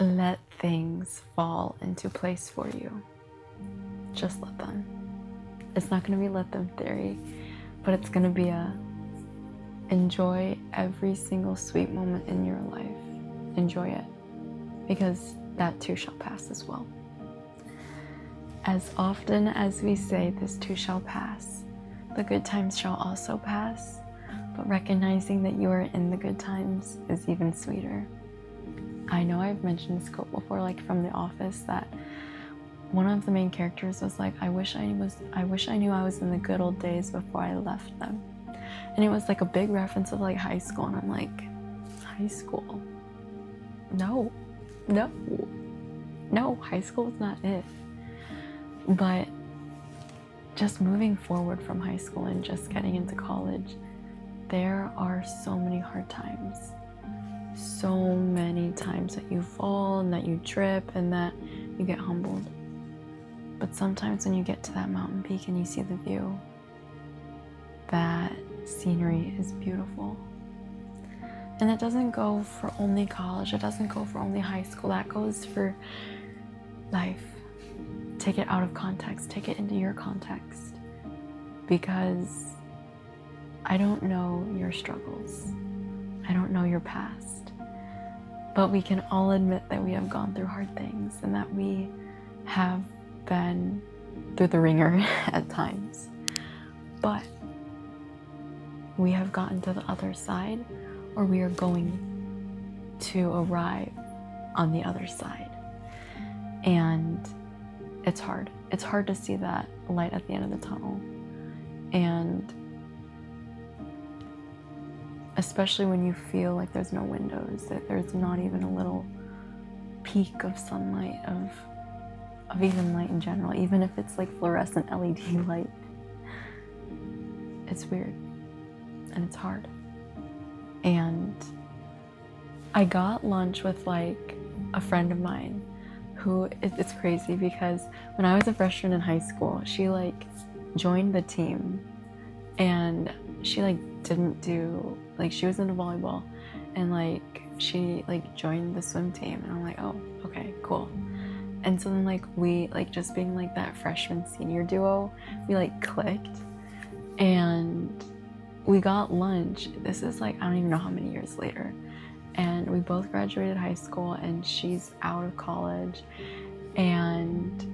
let things fall into place for you. Just let them. It's not going to be let them theory, but it's going to be a enjoy every single sweet moment in your life. Enjoy it, because that too shall pass as well. As often as we say this too shall pass, the good times shall also pass, but recognizing that you are in the good times is even sweeter. I know I've mentioned this quote before, like from The Office, that one of the main characters was like, I wish I knew I was in the good old days before I left them. And it was like a big reference of like high school, and I'm like, high school? No, high school is not it. But just moving forward from high school and just getting into college, there are so many hard times. So many times that you fall and that you trip and that you get humbled. But sometimes when you get to that mountain peak and you see the view, that scenery is beautiful. And it doesn't go for only college, it doesn't go for only high school, that goes for life. Take it out of context, take it into your context. Because I don't know your struggles, I don't know your past, but we can all admit that we have gone through hard things and that we have been through the ringer at times. But we have gotten to the other side, or we are going to arrive on the other side. And it's hard. It's hard to see that light at the end of the tunnel. And especially when you feel like there's no windows, that there's not even a little peak of sunlight, of even light in general, even if it's like fluorescent LED light. It's weird and it's hard. And I got lunch with like a friend of mine who, it's crazy because when I was a freshman in high school, she like joined the team, and she like didn't do, like she was into volleyball, and like she like joined the swim team, and I'm like, oh, okay, cool. And so then like we, like just being like that freshman senior duo, we like clicked, and we got lunch. This is like, I don't even know how many years later. And we both graduated high school, and she's out of college. And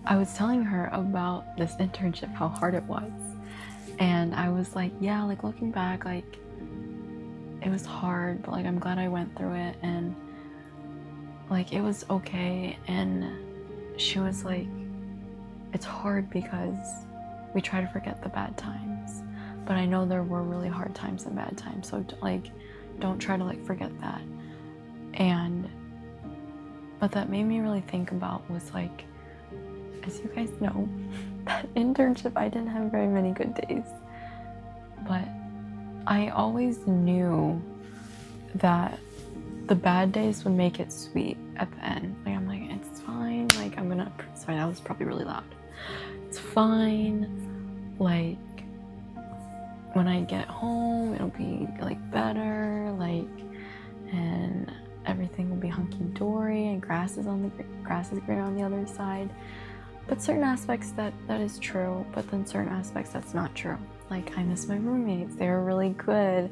I was telling her about this internship, how hard it was. And I was like, yeah, like looking back, like it was hard, but like I'm glad I went through it, and like it was okay. And she was like, it's hard because we try to forget the bad times, but I know there were really hard times and bad times, so like don't try to like forget that. And what that made me really think about was like, as you guys know, that internship, I didn't have very many good days, but I always knew that the bad days would make it sweet at the end. Like I'm like, it's fine, like I'm gonna, sorry, that was probably really loud. It's fine, like when I get home, it'll be like better, like, and everything will be hunky-dory, and grass is greener on the other side. But certain aspects that is true, but then certain aspects that's not true. Like I miss my roommates, they were really good,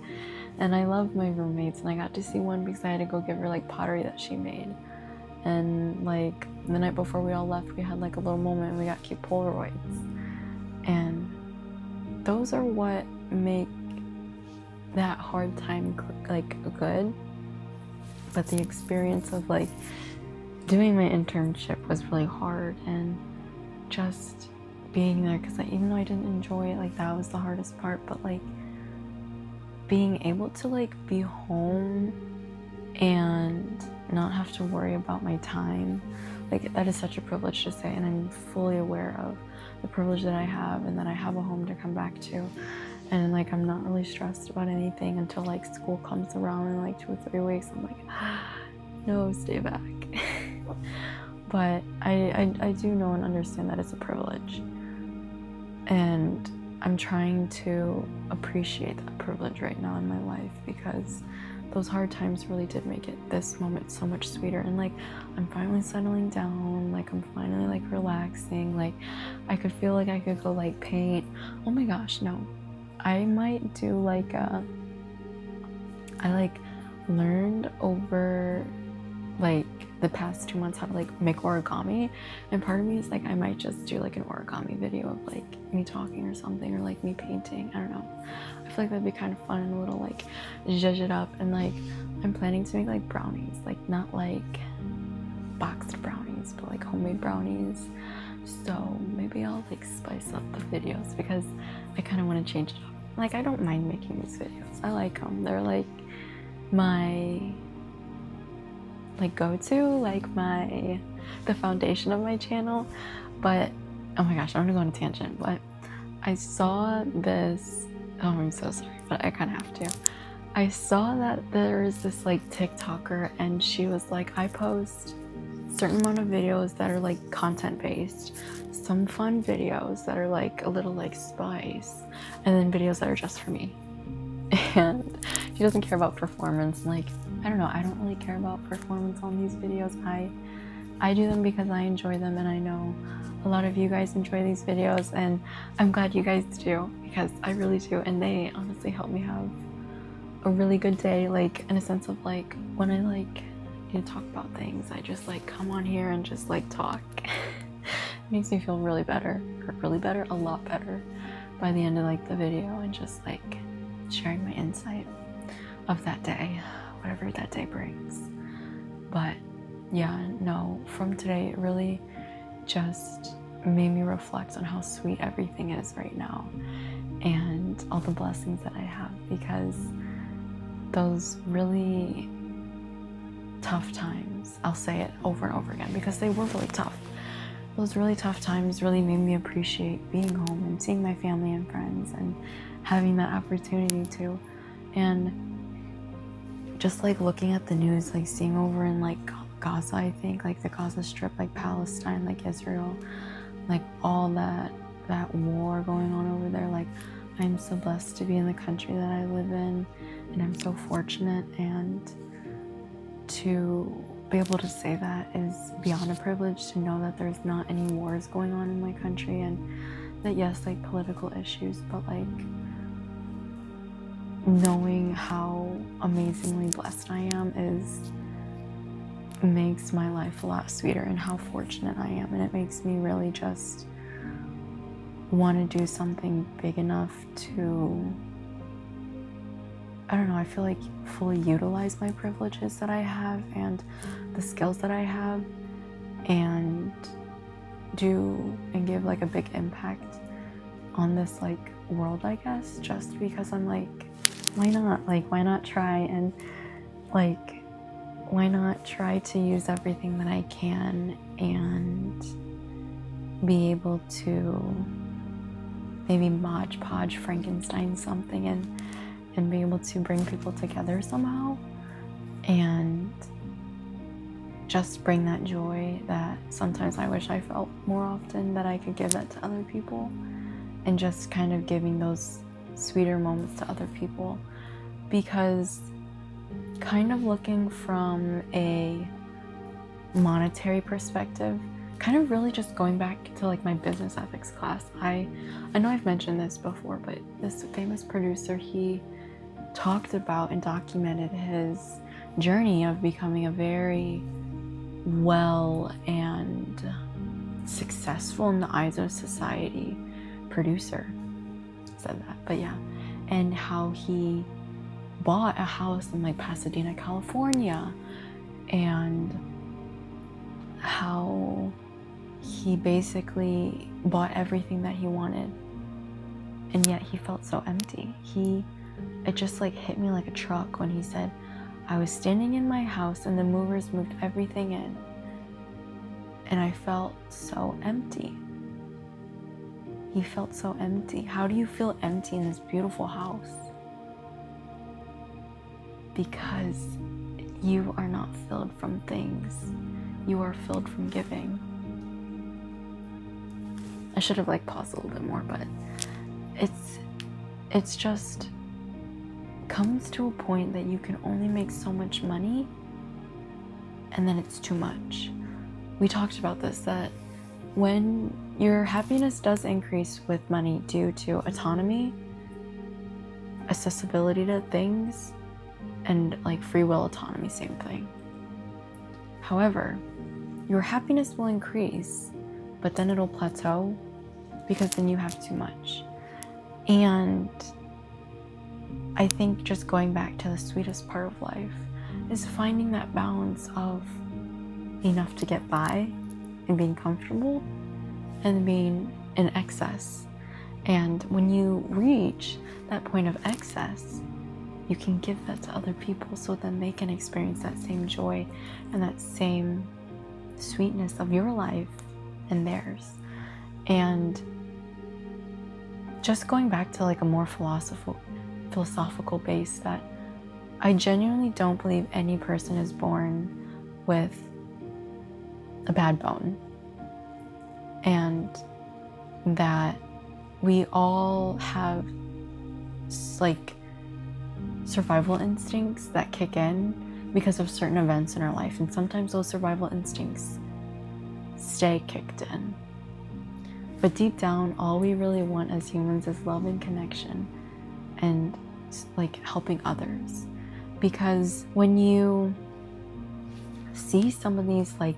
and I love my roommates, and I got to see one because I had to go give her like pottery that she made. And like the night before we all left, we had like a little moment, and we got cute Polaroids. And those are what make that hard time like good. But the experience of like doing my internship was really hard, and just being there, because even though I didn't enjoy it, like that was the hardest part. But like being able to like be home and not have to worry about my time, like that is such a privilege to say, and I'm fully aware of the privilege that I have, and that I have a home to come back to. And like I'm not really stressed about anything until like school comes around in like 2 or 3 weeks. I'm like, no, stay back. But I do know and understand that it's a privilege, and I'm trying to appreciate that privilege right now in my life, because those hard times really did make this moment so much sweeter. And like, I'm finally settling down, like I'm finally like relaxing, like I could feel like I could go like paint. Oh my gosh, no, I might do like I like learned over like the past 2 months how to like make origami, and part of me is like, I might just do like an origami video of like me talking or something, or like me painting. I don't know, I feel like that'd be kind of fun and a little like zhuzh it up. And like, I'm planning to make like brownies, like not like boxed brownies, but like homemade brownies. So maybe I'll like spice up the videos, because I kind of want to change it up. Like, I don't mind making these videos, I like them, they're like my like go-to, like the foundation of my channel. But oh my gosh, I'm gonna go on a tangent. But I saw this, oh, I'm so sorry, but I kind of have to. I saw that there is this like TikToker, and she was like, I post a certain amount of videos that are like content based, some fun videos that are like a little like spice, and then videos that are just for me. And she doesn't care about performance. Like, I don't know, I don't really care about performance on these videos. I do them because I enjoy them, and I know a lot of you guys enjoy these videos, and I'm glad you guys do, because I really do, and they honestly help me have a really good day, like in a sense of like, when I like need to talk about things, I just like come on here and just like talk. It makes me feel really better, a lot better by the end of like the video, and just like sharing my insight of that day, whatever that day brings. But yeah, no, from today, it really just made me reflect on how sweet everything is right now, and all the blessings that I have, because those really tough times, I'll say it over and over again because they were really tough. Those really tough times really made me appreciate being home and seeing my family and friends and having that opportunity to. And just like looking at the news, like seeing over in like Gaza, I think, like the Gaza Strip, like Palestine, like Israel, like all that war going on over there. Like, I'm so blessed to be in the country that I live in, and I'm so fortunate, and to be able to say that is beyond a privilege, to know that there's not any wars going on in my country, and that yes, like political issues, but like knowing how amazingly blessed I am makes my life a lot sweeter, and how fortunate I am. And it makes me really just want to do something big enough to, I don't know, I feel like fully utilize my privileges that I have and the skills that I have, and do and give like a big impact on this like world, I guess, just because I'm like, why not? Like, why not try? And like, why not try to use everything that I can and be able to maybe Mod Podge Frankenstein something, and be able to bring people together somehow, and just bring that joy that sometimes I wish I felt more often, that I could give that to other people, and just kind of giving those sweeter moments to other people. Because kind of looking from a monetary perspective, kind of really just going back to like my business ethics class, I know I've mentioned this before, but this famous producer, he talked about and documented his journey of becoming a very well and successful in the eyes of society producer. Said that, but yeah. And how he bought a house in like Pasadena, California, and how he basically bought everything that he wanted, and yet he felt so empty. It just like hit me like a truck when he said, I was standing in my house and the movers moved everything in, and I felt so empty. He felt so empty. How do you feel empty in this beautiful house? Because you are not filled from things. You are filled from giving. I should have like paused a little bit more, but it's just comes to a point that you can only make so much money, and then it's too much. We talked about this, that when your happiness does increase with money due to autonomy, accessibility to things, and like free will autonomy, same thing. However, your happiness will increase, but then it'll plateau because then you have too much. And I think just going back to the sweetest part of life is finding that balance of enough to get by and being comfortable and being in excess. And when you reach that point of excess, you can give that to other people so then they can experience that same joy and that same sweetness of your life and theirs. And just going back to like a more philosophical base, that I genuinely don't believe any person is born with a bad bone, and that we all have like survival instincts that kick in because of certain events in our life, and sometimes those survival instincts stay kicked in. But deep down, all we really want as humans is love and connection and like helping others. Because when you see some of these like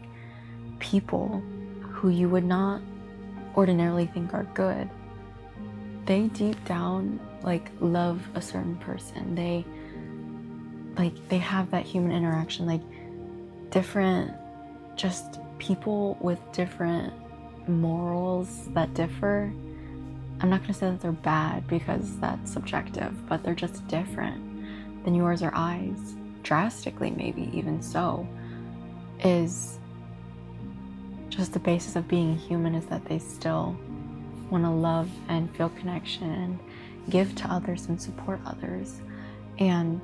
people who you would not ordinarily think are good, they deep down like love a certain person. They have that human interaction, like different, just people with different morals that differ. I'm not gonna say that they're bad because that's subjective, but they're just different than yours or I's, drastically maybe even so, is just the basis of being human, is that they still want to love and feel connection and give to others and support others. And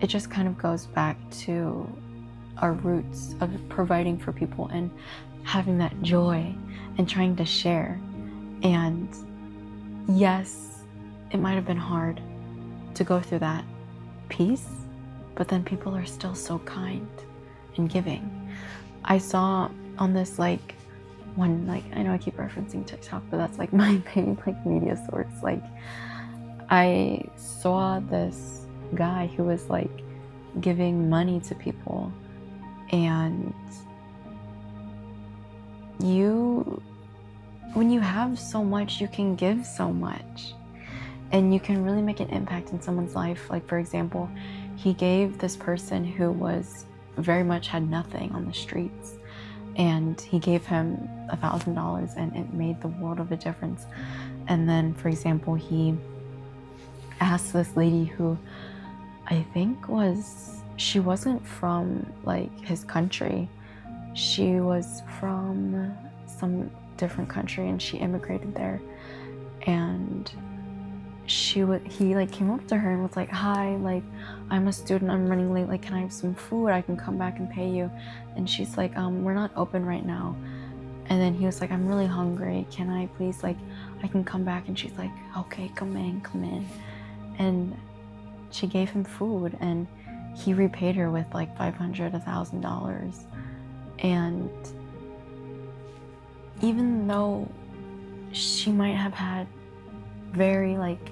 it just kind of goes back to our roots of providing for people and having that joy and trying to share. And yes, it might have been hard to go through that piece, but then people are still so kind and giving. I saw on this like one, like, I know I keep referencing TikTok, but that's like my main like media source. Like, I saw this guy who was like giving money to people, and when you have so much, you can give so much, and you can really make an impact in someone's life. Like, for example, he gave this person who was very much had nothing on the streets, and he gave him $1,000, and it made the world of a difference. And then, for example, he asked this lady who I think she wasn't from like his country. She was from some different country, and she immigrated there. And he like came up to her and was like, "Hi, like, I'm a student, I'm running late, like, can I have some food? I can come back and pay you." And she's like, "We're not open right now." And then he was like, "I'm really hungry, can I please, like, I can come back?" And she's like, "Okay, come in." And she gave him food, and he repaid her with like $500, $1,000. And even though she might have had very like,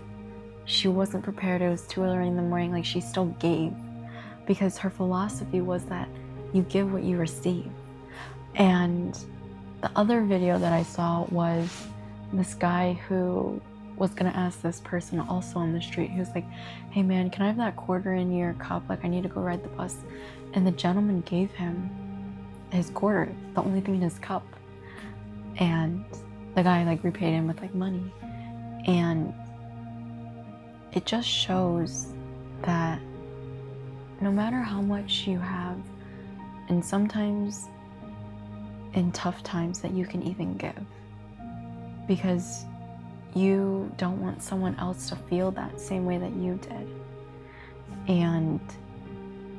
she wasn't prepared, it was too early in the morning, like, she still gave, because her philosophy was that you give what you receive. And the other video that I saw was this guy who was gonna ask this person also on the street, he was like, "Hey man, can I have that quarter in your cup? Like, I need to go ride the bus." And the gentleman gave him his quarter, the only thing in his cup. And the guy like repaid him with like money. And it just shows that no matter how much you have, and sometimes in tough times, that you can even give, because you don't want someone else to feel that same way that you did. And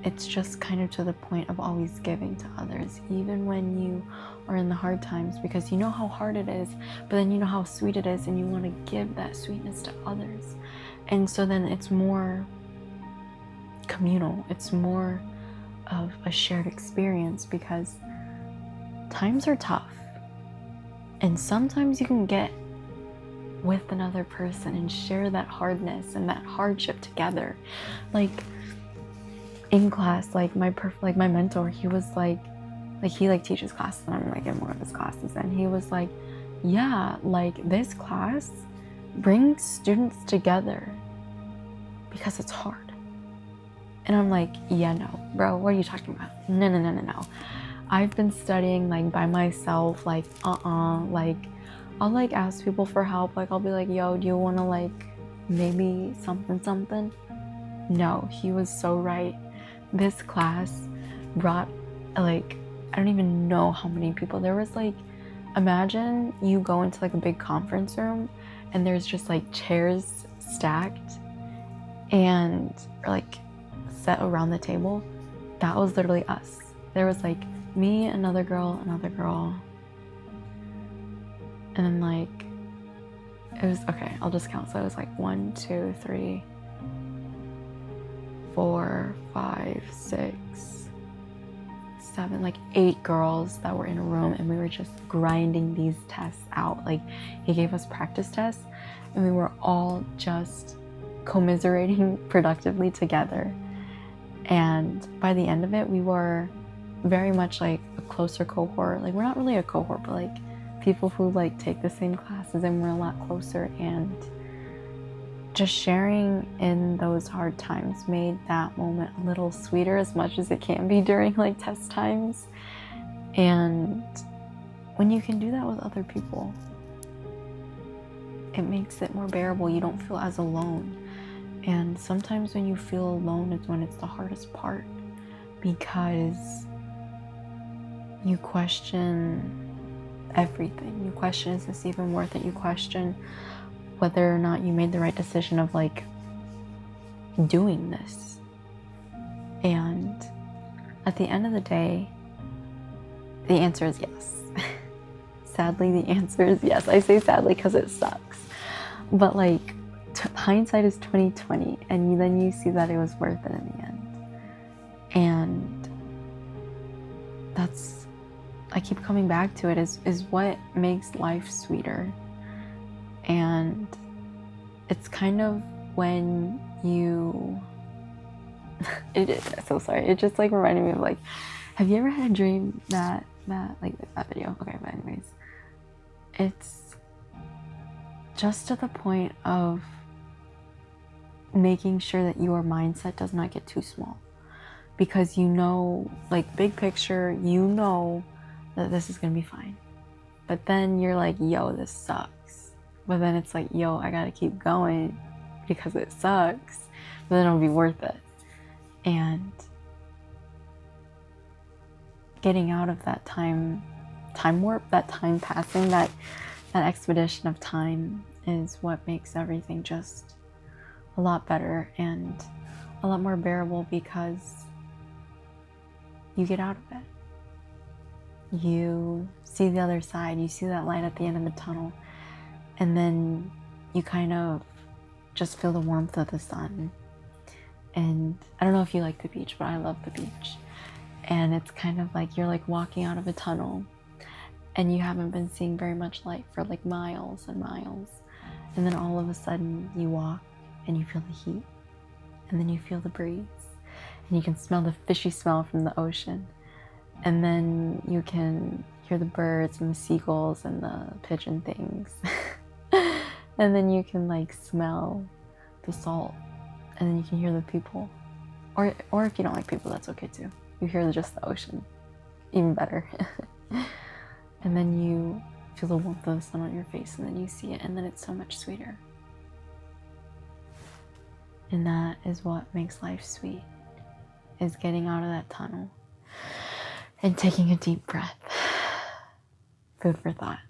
it's just kind of to the point of always giving to others, even when you are in the hard times, because you know how hard it is, but then you know how sweet it is, and you want to give that sweetness to others. And so then it's more communal. It's more of a shared experience because times are tough. And sometimes you can get with another person and share that hardness and that hardship together. Like in class, like my mentor, he was like he teaches classes and I'm like in one of his classes, and he was like, yeah, like this class brings students together because it's hard. And I'm like, yeah, no, bro, what are you talking about? No. I've been studying like by myself, like like I'll like ask people for help. Like I'll be like, yo, do you want to like maybe something? No, he was so right. This class brought like, I don't even know how many people. There was like, imagine you go into like a big conference room and there's just like chairs stacked and like set around the table. That was literally us. There was like me, another girl, and then like, it was, okay, I'll just count. So it was like 1, 2, 3, 4, 5, 6, 7, like 8 girls that were in a room, and we were just grinding these tests out. Like he gave us practice tests and we were all just commiserating productively together. And by the end of it, we were very much like a closer cohort. Like we're not really a cohort, but like people who like take the same classes, and we're a lot closer. And just sharing in those hard times made that moment a little sweeter, as much as it can be during like test times. And when you can do that with other people, it makes it more bearable. You don't feel as alone. And sometimes when you feel alone is when it's the hardest part, because you question everything. You question, is this even worth it? You question whether or not you made the right decision of like doing this. And at the end of the day, the answer is yes. Sadly, the answer is yes. I say sadly because it sucks. But like, hindsight is 20/20, and then you see that it was worth it in the end. And that's, I keep coming back to it, is what makes life sweeter. And it's kind of when you it is so sorry, it just like reminded me of like, have you ever had a dream that like that video? Okay, but anyways, it's just to the point of making sure that your mindset does not get too small, because you know, like big picture, you know that this is gonna be fine, but then you're like, yo, this sucks. But then it's like, yo, I gotta keep going because it sucks, but then it'll be worth it. And getting out of that time warp, that time passing, that expedition of time is what makes everything just a lot better and a lot more bearable, because you get out of it. You see the other side, you see that light at the end of the tunnel, and then you kind of just feel the warmth of the sun. And I don't know if you like the beach, but I love the beach. And it's kind of like you're like walking out of a tunnel and you haven't been seeing very much light for like miles and miles. And then all of a sudden you walk and you feel the heat, and then you feel the breeze, and you can smell the fishy smell from the ocean. And then you can hear the birds and the seagulls and the pigeon things. And then you can like smell the salt, and then you can hear the people. Or if you don't like people, that's okay too. You hear just the ocean, even better. And then you feel the warmth of the sun on your face, and then you see it, and then it's so much sweeter. And that is what makes life sweet, is getting out of that tunnel and taking a deep breath. Food for thought.